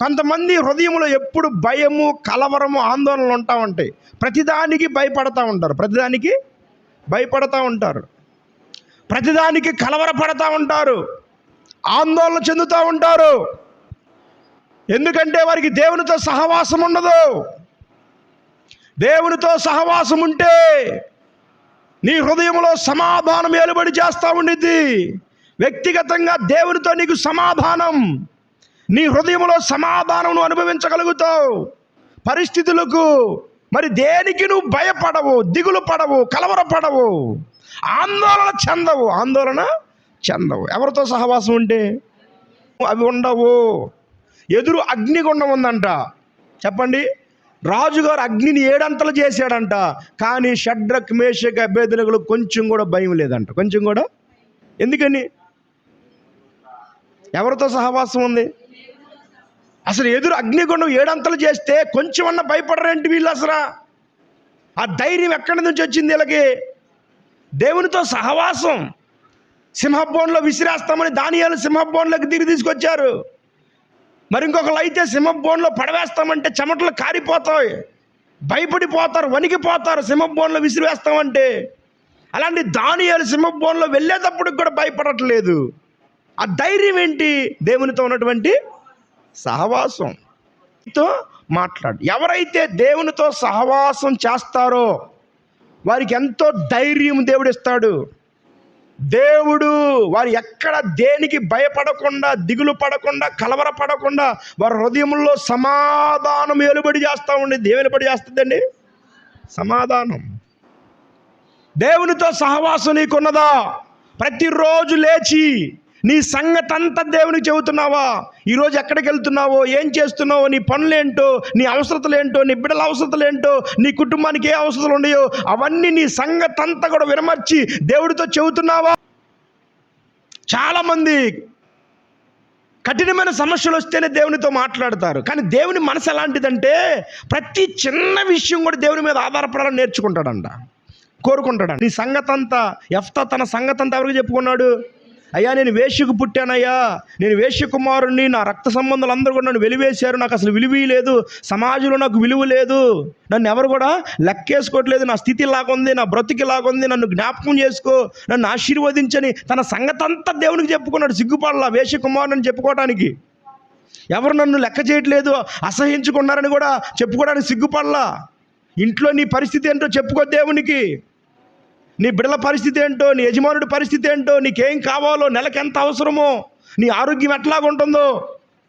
కొంతమంది హృదయంలో ఎప్పుడు భయము, కలవరము, ఆందోళనలు ఉంటా ఉంటాయి. ప్రతిదానికి భయపడతా ఉంటారు, ప్రతిదానికి భయపడతా ఉంటారు, ప్రతిదానికి కలవరపడతా ఉంటారు, ఆందోళన చెందుతూ ఉంటారు. ఎందుకంటే వారికి దేవునితో సహవాసం ఉండదు. దేవునితో సహవాసం ఉంటే నీ హృదయంలో సమాధానం ఏలుబడి చేస్తూ ఉండిద్ది. వ్యక్తిగతంగా దేవునితో నీకు సమాధానం, నీ హృదయంలో సమాధానం నువ్వు అనుభవించగలుగుతావు. పరిస్థితులకు మరి దేనికి నువ్వు భయపడవు, దిగులు పడవు, కలవరపడవు, ఆందోళన చెందవు. ఎవరితో సహవాసం ఉంటే అవి ఉండవు. ఎదురు అగ్నిగుండం ఉందంట. చెప్పండి, రాజుగారు అగ్నిని 7 అంతలు చేశాడంట. కానీ షడ్రక్, మేషక్, అబేద్నెగోలు కొంచెం కూడా భయం లేదంట, కొంచెం కూడా. ఎందుకని? ఎవరితో సహవాసం ఉంది? అసలు ఎదురు అగ్నిగుండం 7 అంతలు చేస్తే కొంచెం అన్న భయపడరేంటి వీళ్ళు? అసలు ఆ ధైర్యం ఎక్కడి నుంచి వచ్చింది వీళ్ళకి? దేవునితో సహవాసం. సింహబోన్లో విసిరేస్తామని దానియేలు సింహబోన్లోకి తీసుకొచ్చారు. మరి ఇంకొకరు అయితే సింహబోన్లో పడవేస్తామంటే చెమటలు కారిపోతాయి, భయపడిపోతారు, వణికిపోతారు సింహబోన్లో విసిరివేస్తామంటే. అలాంటి దానియేలు సింహబోన్లో వెళ్ళేటప్పటికి కూడా భయపడట్లేదు. ఆ ధైర్యం ఏంటి? దేవునితో ఉన్నటువంటి సహవాసంతో మాట్లాడు. ఎవరైతే దేవునితో సహవాసం చేస్తారో వారికి ఎంతో ధైర్యం దేవుడు ఇస్తాడు. దేవుడు వారు ఎక్కడ దేనికి భయపడకుండా, దిగులు పడకుండా, కలవరపడకుండా వారి హృదయంలో సమాధానం ఏలుబడి చేస్తూ ఉండేది. ఏం ఏలుబడి చేస్తుందండి? సమాధానం. దేవునితో సహవాసం నీకున్నదా? ప్రతిరోజు లేచి నీ సంగతి అంతా దేవునికి చెబుతున్నావా? ఈరోజు ఎక్కడికి వెళ్తున్నావో, ఏం చేస్తున్నావో, నీ పనులేంటో, నీ అవసరతలు ఏంటో, నీ బిడ్డల అవసరతలు ఏంటో, నీ కుటుంబానికి ఏ అవసరాలు ఉన్నాయో అవన్నీ నీ సంగతి అంతా కూడా వినమర్చి దేవుడితో చెబుతున్నావా? చాలామంది కఠినమైన సమస్యలు వస్తేనే దేవునితో మాట్లాడతారు. కానీ దేవుని మనసు ఎలాంటిదంటే ప్రతి చిన్న విషయం కూడా దేవుని మీద ఆధారపడాలని నేర్చుకుంటాడంట, కోరుకుంటాడంట. నీ సంగతంతా, యెఫ్తా తన సంగతంతా ఎవరికి చెప్పుకున్నాడు? అయ్యా, నేను వేశ్యకు పుట్టానయ్యా, నేను వేశ్య కుమారుణ్ణి, నా రక్త సంబంధాలు అందరూ కూడా నన్ను వెలివేశారు, నాకు అసలు విలువ లేదు, సమాజంలో నాకు విలువ లేదు, నన్ను ఎవరు కూడా లెక్కేసుకోవట్లేదు, నా స్థితి ఇలాగుంది, నా బ్రతికి ఇలాగుంది, నన్ను జ్ఞాపకం చేసుకో, నన్ను ఆశీర్వదించని తన సంగతంతా దేవునికి చెప్పుకున్నాడు. సిగ్గుపడలా వేశ్య కుమారుని చెప్పుకోవడానికి. ఎవరు నన్ను లెక్క చేయట్లేదు, అసహించుకున్నారని కూడా చెప్పుకోవడానికి సిగ్గుపడలా. ఇంట్లో నీ పరిస్థితి ఏంటో చెప్పుకో దేవునికి. నీ బిడ్డల పరిస్థితి ఏంటో, నీ యజమానుడి పరిస్థితి ఏంటో, నీకేం కావాలో, నెలకు ఎంత అవసరమో, నీ ఆరోగ్యం ఎట్లాగుంటుందో